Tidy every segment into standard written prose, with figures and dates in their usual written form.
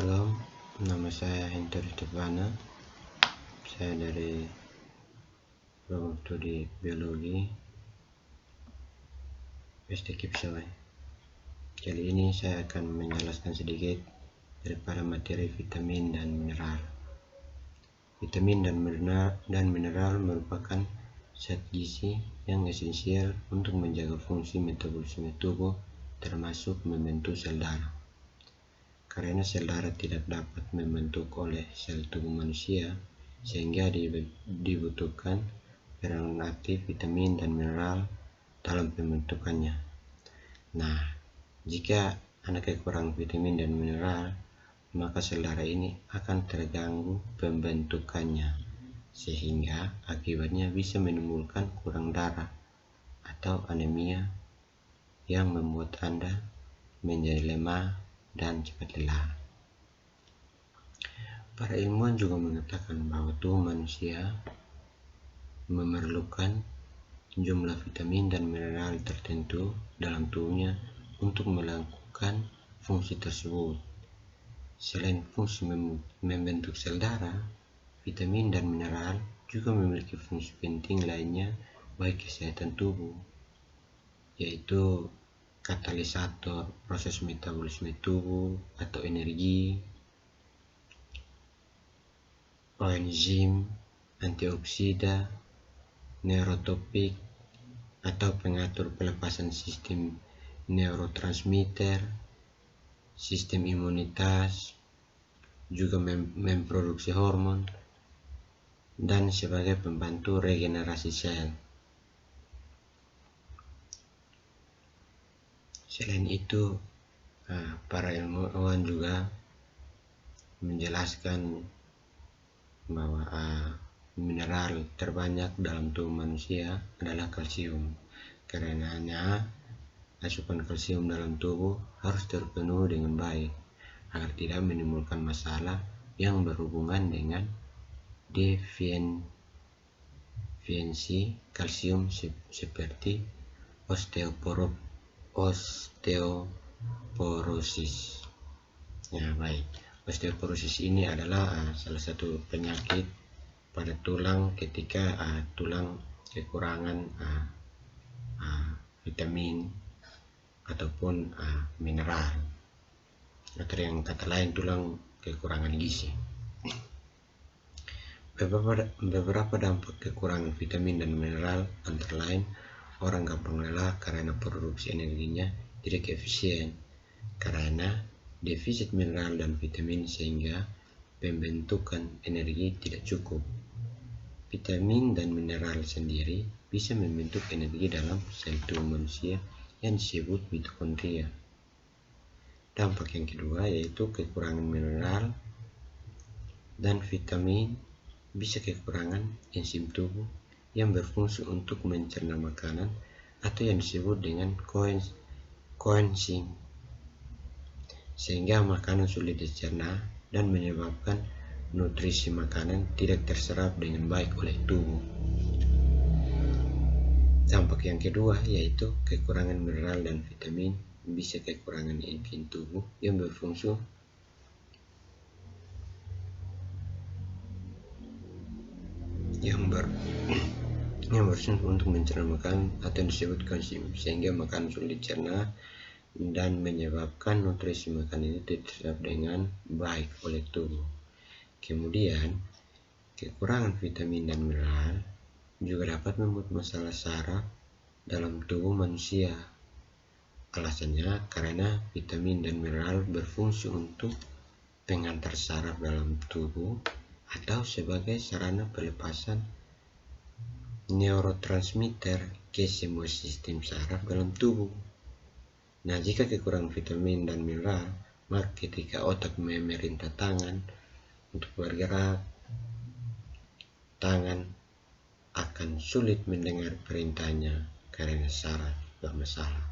Salam, nama saya Hendro Stefana. Saya dari program studi biologi STKIP Sawai. Kali ini saya akan menjelaskan sedikit daripada materi vitamin dan mineral. Vitamin dan mineral merupakan zat gizi yang esensial untuk menjaga fungsi metabolisme tubuh, termasuk membentuk sel darah. Karena sel darah tidak dapat membentuk oleh sel tubuh manusia, sehingga dibutuhkan peranan aktif vitamin dan mineral dalam pembentukannya. Nah, jika ada kekurangan vitamin dan mineral, maka sel darah ini akan terganggu pembentukannya, sehingga akibatnya bisa menimbulkan kurang darah atau anemia yang membuat Anda menjadi lemah dan cepat lelah. Para ilmuwan juga mengatakan bahwa tubuh manusia memerlukan jumlah vitamin dan mineral tertentu dalam tubuhnya untuk melakukan fungsi tersebut. Selain fungsi membentuk sel darah, vitamin dan mineral juga memiliki fungsi penting lainnya bagi kesehatan tubuh, yaitu katalisator proses metabolisme tubuh atau energi, koenzim, antioksida, neurotropik atau pengatur pelepasan sistem neurotransmitter, sistem imunitas, juga memproduksi hormon, dan sebagai pembantu regenerasi sel. Selain itu, para ilmuwan juga menjelaskan bahwa mineral terbanyak dalam tubuh manusia adalah kalsium. Karenanya, asupan kalsium dalam tubuh harus terpenuhi dengan baik agar tidak menimbulkan masalah yang berhubungan dengan defisiensi kalsium seperti osteoporosis. Ya, baik. Osteoporosis ini adalah salah satu penyakit pada tulang ketika tulang kekurangan vitamin ataupun mineral, atau yang kata lain tulang kekurangan gizi. Beberapa dampak kekurangan vitamin dan mineral antara lain orang gampang lelah karena produksi energinya tidak efisien karena defisit mineral dan vitamin, sehingga pembentukan energi tidak cukup. Vitamin dan mineral sendiri bisa membentuk energi dalam sel tubuh manusia yang disebut mitokondria. Dampak yang kedua yaitu kekurangan mineral dan vitamin bisa kekurangan enzim tubuh yang berfungsi untuk mencerna makanan atau yang disebut dengan koenzim, sehingga makanan sulit dicerna dan menyebabkan nutrisi makanan tidak terserap dengan baik oleh tubuh. Dampak yang kedua yaitu kekurangan mineral dan vitamin bisa kekurangan enzim tubuh yang berfungsi untuk mencerna makanan atau disebut koenzim, sehingga makanan sulit dicerna dan menyebabkan nutrisi makanan itu tidak terserap dengan baik oleh tubuh. Kemudian, kekurangan vitamin dan mineral juga dapat membuat masalah saraf dalam tubuh manusia. Alasannya karena vitamin dan mineral berfungsi untuk pengantar saraf dalam tubuh atau sebagai sarana pelepasan neurotransmitter ke semua sistem saraf dalam tubuh. Nah, jika kekurangan vitamin dan mineral, maka ketika otak memerintah tangan untuk bergerak, tangan akan sulit mendengar perintahnya karena saraf bermasalah.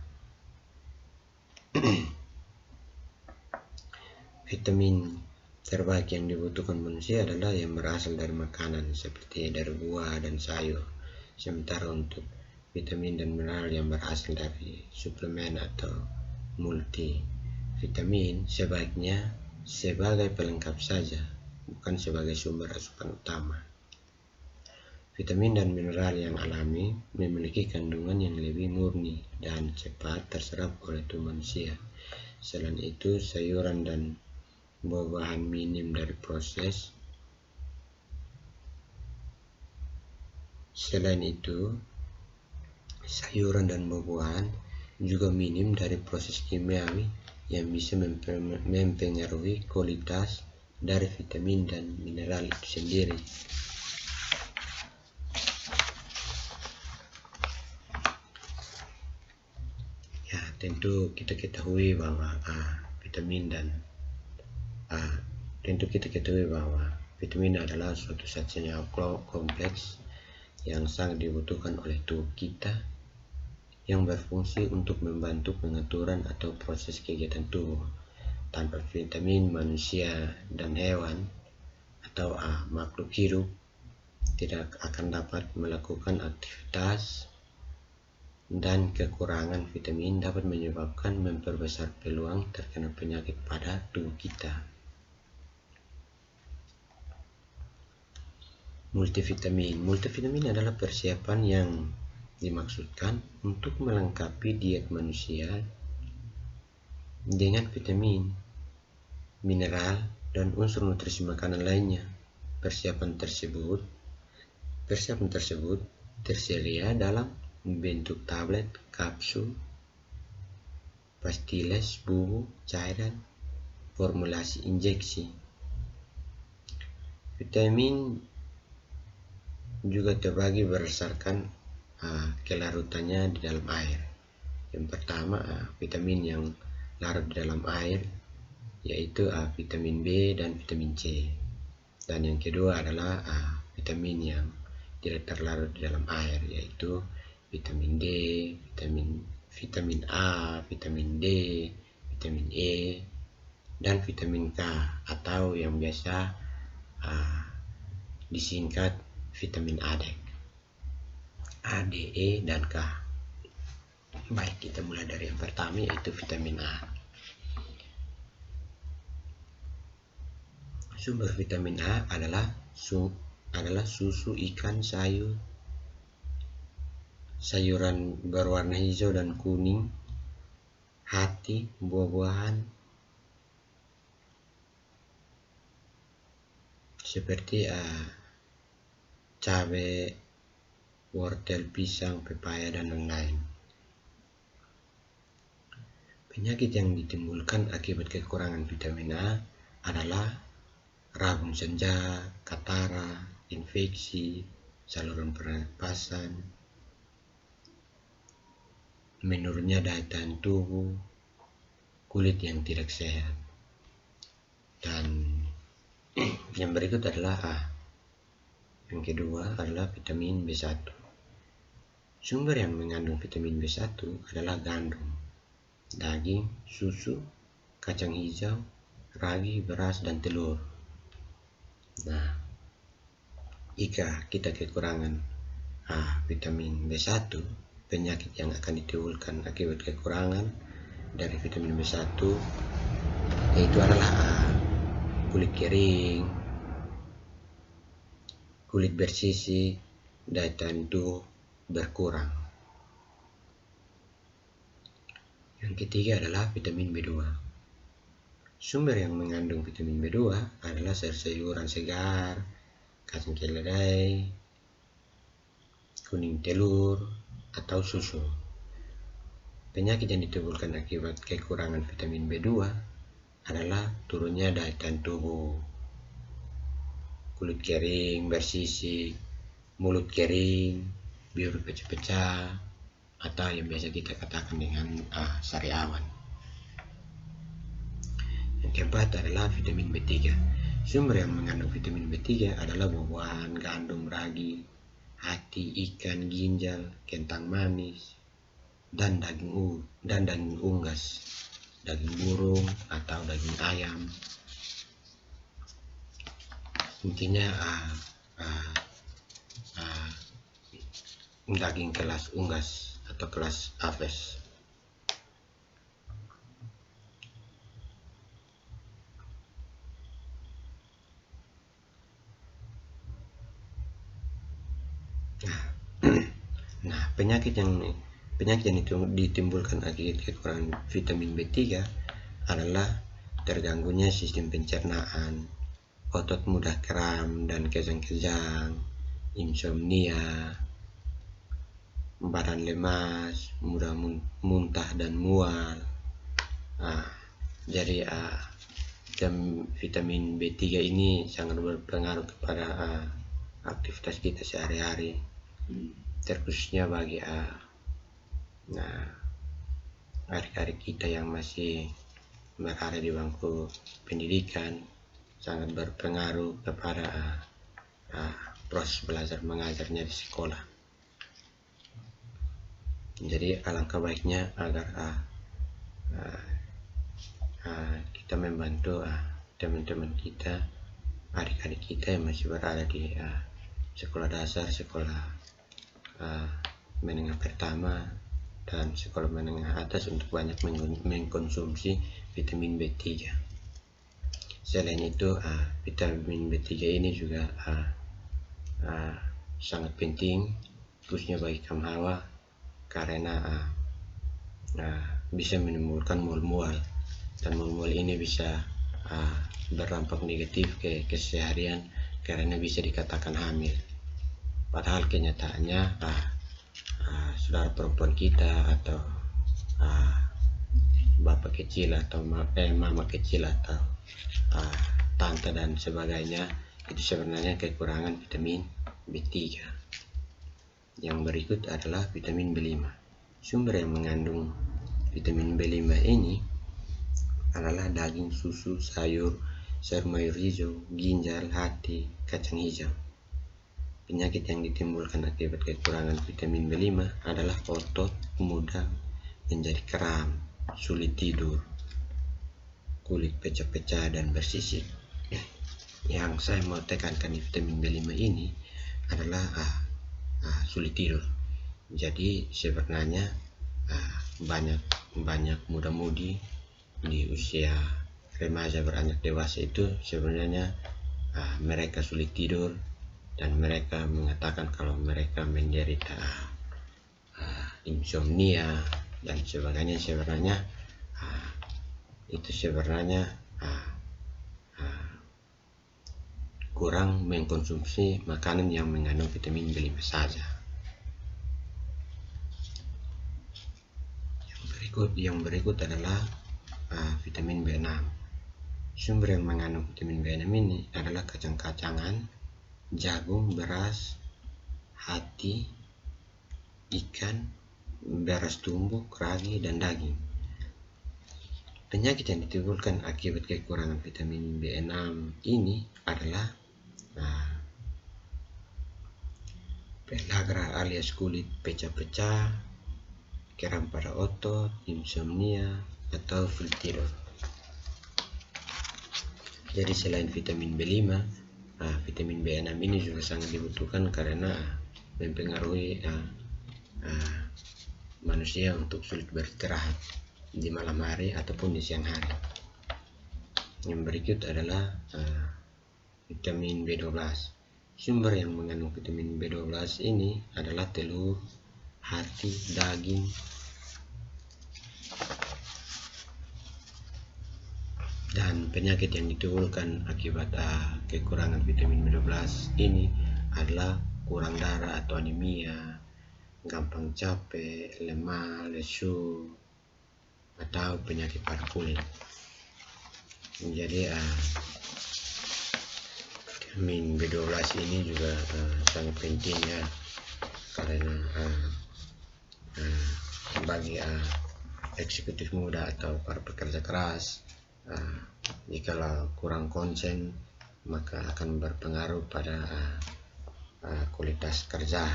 Vitamin terbaik yang dibutuhkan manusia adalah yang berasal dari makanan seperti dari buah dan sayur. Sementara untuk vitamin dan mineral yang berasal dari suplemen atau multivitamin sebaiknya sebagai pelengkap saja, bukan sebagai sumber asupan utama. Vitamin dan mineral yang alami memiliki kandungan yang lebih murni dan cepat terserap oleh tubuh manusia. Selain itu, sayuran dan buah-buahan minim dari proses. Selain itu, sayuran dan buah-buahan juga minim dari proses kimiawi yang bisa mempengaruhi kualitas dari vitamin dan mineral itu sendiri. Ya, tentu kita ketahui bahwa vitamin adalah suatu zat senyawa kompleks yang sangat dibutuhkan oleh tubuh kita, yang berfungsi untuk membantu pengaturan atau proses kegiatan tubuh. Tanpa vitamin, manusia dan hewan atau makhluk hidup tidak akan dapat melakukan aktivitas, dan kekurangan vitamin dapat menyebabkan memperbesar peluang terkena penyakit pada tubuh kita. Multivitamin adalah persiapan yang dimaksudkan untuk melengkapi diet manusia dengan vitamin, mineral, dan unsur nutrisi makanan lainnya. Persiapan tersebut tersedia dalam bentuk tablet, kapsul, pastiles, bubuk, cairan, formulasi injeksi. Vitamin juga terbagi berdasarkan kelarutannya di dalam air. Yang pertama, vitamin yang larut di dalam air, yaitu vitamin B dan vitamin C. Dan yang kedua adalah vitamin yang tidak terlarut di dalam air, yaitu vitamin D, vitamin A, vitamin D, vitamin E, dan vitamin K, atau yang biasa disingkat vitamin A, D, E, dan K. Baik, kita mulai dari yang pertama, yaitu vitamin A. Sumber vitamin A adalah susu, ikan, sayuran berwarna hijau dan kuning, hati, buah-buahan seperti cabai, wortel, pisang, pepaya, dan lain-lain. Penyakit yang ditimbulkan akibat kekurangan vitamin A adalah rabun senja, katara, infeksi saluran pernapasan, menurunnya daya tahan tubuh, kulit yang tidak sehat. Dan yang berikut adalah yang kedua adalah vitamin B1. Sumber yang mengandung vitamin B1 adalah gandum, daging, susu, kacang hijau, ragi, beras, dan telur. Nah, jika kita kekurangan vitamin B1, penyakit yang akan ditimbulkan akibat kekurangan dari vitamin B1 yaitu adalah kulit kering, kulit bersisik, daya tahan tubuh berkurang. Yang ketiga adalah vitamin B2. Sumber yang mengandung vitamin B2 adalah sayur-sayuran segar, kacang kedelai, kuning telur, atau susu. Penyakit yang ditimbulkan akibat kekurangan vitamin B2 adalah turunnya daya tahan tubuh, kulit kering, bersisik, mulut kering, biur pecah-pecah, atau yang biasa kita katakan dengan sariawan. Yang keempat adalah vitamin B3. Sumber yang mengandung vitamin B3 adalah buah-buahan, gandum, ragi, hati, ikan, ginjal, kentang manis, dan daging unggas, daging burung atau daging ayam. Intinya daging kelas unggas atau kelas aves. Nah, penyakit yang ditimbulkan akibat kekurangan vitamin B3 adalah terganggunya sistem pencernaan, otot mudah kram dan kejang-kejang, insomnia, badan lemas, mudah muntah dan mual. Jadi vitamin B3 ini sangat berpengaruh kepada aktivitas kita sehari-hari, terkhususnya bagi adik-adik kita yang masih berada di bangku pendidikan, sangat berpengaruh kepada proses belajar mengajarnya di sekolah. Jadi alangkah baiknya agar kita membantu teman-teman kita, adik-adik kita yang masih berada di sekolah dasar, sekolah menengah pertama, dan sekolah menengah atas untuk banyak mengkonsumsi vitamin B3. Selain itu, vitamin B3 ini juga sangat penting khususnya bagi kaum hawa, karena bisa menimbulkan mual-mual, dan mual-mual ini bisa berdampak negatif ke keseharian karena bisa dikatakan hamil. Padahal kenyataannya saudara perempuan kita atau bapak kecil atau mama kecil atau tante dan sebagainya itu sebenarnya kekurangan vitamin B3. Yang berikut adalah vitamin B5. Sumber yang mengandung vitamin B5 ini adalah daging, susu, sayur mayur hijau, ginjal, hati, kacang hijau. Penyakit yang ditimbulkan akibat kekurangan vitamin B5 adalah otot mudah menjadi kram, sulit tidur, kulit pecah-pecah dan bersisik. Yang saya mau tekankan di vitamin B5 ini adalah sulit tidur. Jadi sebenarnya banyak muda-mudi di usia remaja beranjak dewasa itu sebenarnya mereka sulit tidur, dan mereka mengatakan kalau mereka menderita insomnia dan sebagainya. Sebenarnya itu sebenarnya kurang mengkonsumsi makanan yang mengandung vitamin B5 saja. Yang berikut adalah vitamin B6. Sumber yang mengandung vitamin B6 ini adalah kacang-kacangan, jagung, beras, hati, ikan, beras tumbuk, ragi, dan daging. Penyakit yang ditimbulkan akibat kekurangan vitamin B6 ini adalah pellagra alias kulit pecah-pecah, kram pada otot, insomnia, atau sulit tidur. Jadi selain vitamin B5, vitamin B6 ini juga sangat dibutuhkan karena mempengaruhi manusia untuk sulit beristirahat di malam hari ataupun di siang hari. Yang berikut adalah vitamin B12. Sumber yang mengandung vitamin B12 ini adalah telur, hati, daging, dan penyakit yang ditimbulkan akibat kekurangan vitamin B12 ini adalah kurang darah atau anemia, gampang capek, lemah, lesu, atau penyakit pada kulit. Jadi vitamin B12 ini juga sangat penting ya, karena bagi eksekutif muda atau para pekerja keras, jika kurang konsen maka akan berpengaruh pada kualitas kerja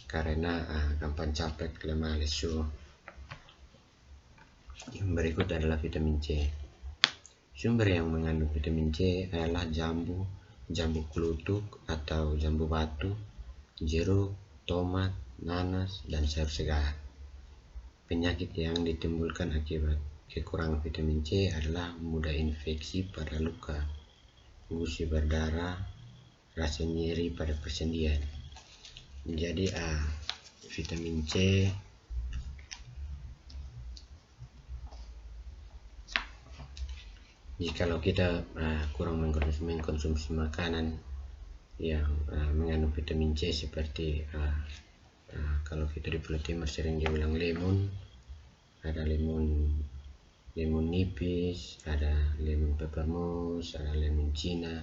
karena gampang capek, lemah, lesu. Yang berikut adalah vitamin C. Sumber yang mengandung vitamin C adalah jambu kelutuk atau jambu batu, jeruk, tomat, nanas, dan sayur segar. Penyakit yang ditimbulkan akibat kekurangan vitamin C adalah mudah infeksi pada luka, gusi berdarah, rasa nyeri pada persendian. Jadi vitamin C jikalau kita kurang mengkonsumsi makanan yang mengandung vitamin C seperti kalau kita di Pulau Timur sering dibilang lemon, ada lemon nipis, ada lemon peppermint, ada lemon Cina.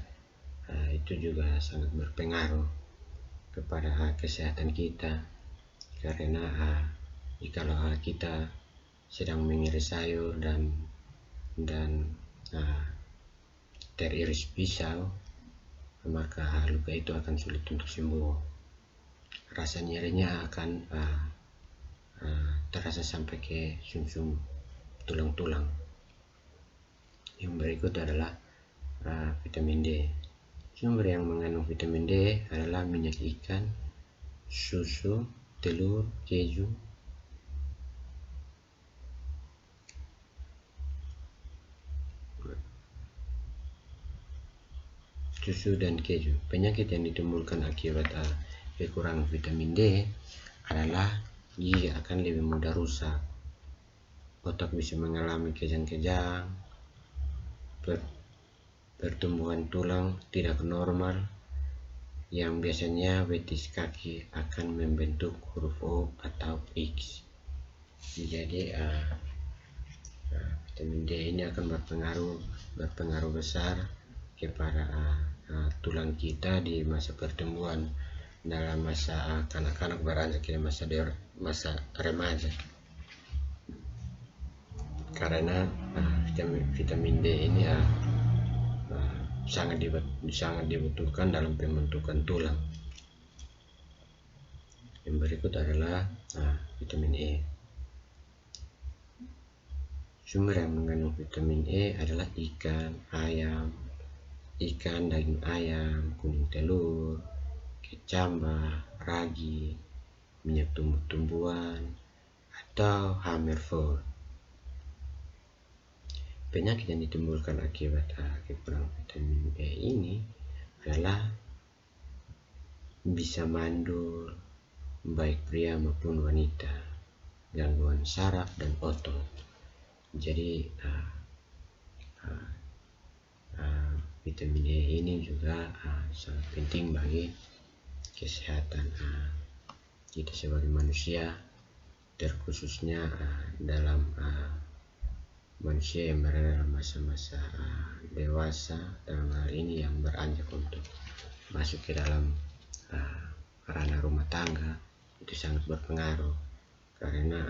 Itu juga sangat berpengaruh kepada kesehatan kita, karena jikalau kita sedang mengiris sayur dan teriris pisau, maka luka itu akan sulit untuk sembuh. Rasa nyerinya akan terasa sampai ke sumsum tulang-tulang. Yang berikut adalah vitamin D. Sumber yang mengandung vitamin D adalah minyak ikan, susu, telur, keju, dan keju. Penyakit yang ditimbulkan akibat kekurangan vitamin D adalah gigi akan lebih mudah rusak, otak bisa mengalami kejang-kejang, pertumbuhan tulang tidak normal, yang biasanya betis kaki akan membentuk huruf O atau X. Jadi vitamin D ini akan berpengaruh besar kepada tulang kita di masa pertumbuhan, dalam masa kanak-kanak beranjak ke masa remaja, karena vitamin D ini sangat dibutuhkan dalam pembentukan tulang. Yang berikut adalah vitamin E. Sumber yang mengandung vitamin E adalah ikan, daging ayam, kuning telur, kecamba, ragi, minyak tumbuh-tumbuhan, atau Hammerdorf. Penyakit yang ditimbulkan akibat kekurangan vitamin E ini adalah bisa mandul, baik pria maupun wanita, gangguan saraf dan otot. Jadi vitamin E ini juga sangat penting bagi kesehatan kita sebagai manusia, terkhususnya dalam manusia yang berada dalam masa-masa dewasa, dalam hal ini yang beranjak untuk masuk ke dalam ranah rumah tangga. Itu sangat berpengaruh karena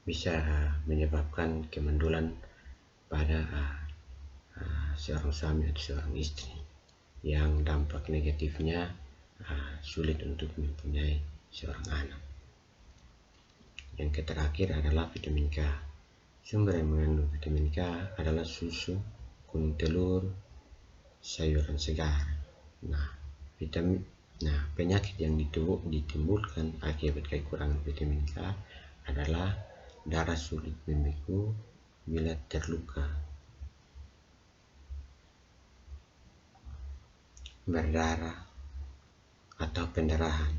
bisa menyebabkan kemandulan pada seorang suami atau seorang istri, yang dampak negatifnya sulit untuk mempunyai seorang anak. Yang terakhir adalah vitamin K. Sumber yang mengandung vitamin K adalah susu, kuning telur, sayuran segar. Penyakit yang ditimbulkan akibat kekurangan vitamin K adalah darah sulit membeku bila terluka, berdarah, atau pendarahan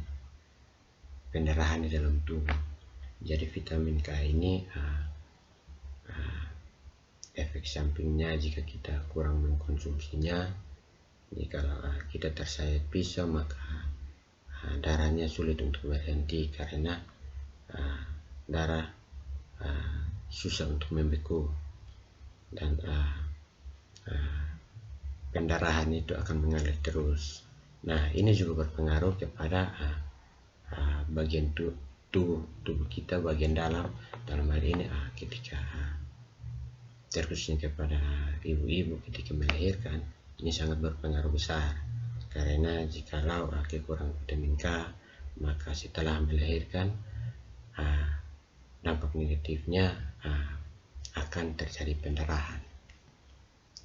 di dalam tubuh. Jadi vitamin K ini efek sampingnya jika kita kurang mengkonsumsinya, jika kita tersayat pisau maka darahnya sulit untuk berhenti karena darah susah untuk membeku, dan pendarahan itu akan mengalir terus. Ini juga berpengaruh kepada bagian tubuh kita, bagian dalam hal ini ketika terkhususnya kepada ibu-ibu ketika melahirkan, ini sangat berpengaruh besar, karena jikalau kekurangan vitamin K, maka setelah melahirkan dampak negatifnya akan terjadi pendarahan.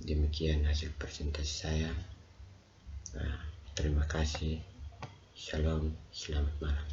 Demikian hasil presentasi saya. Terima kasih. Shalom, selamat malam.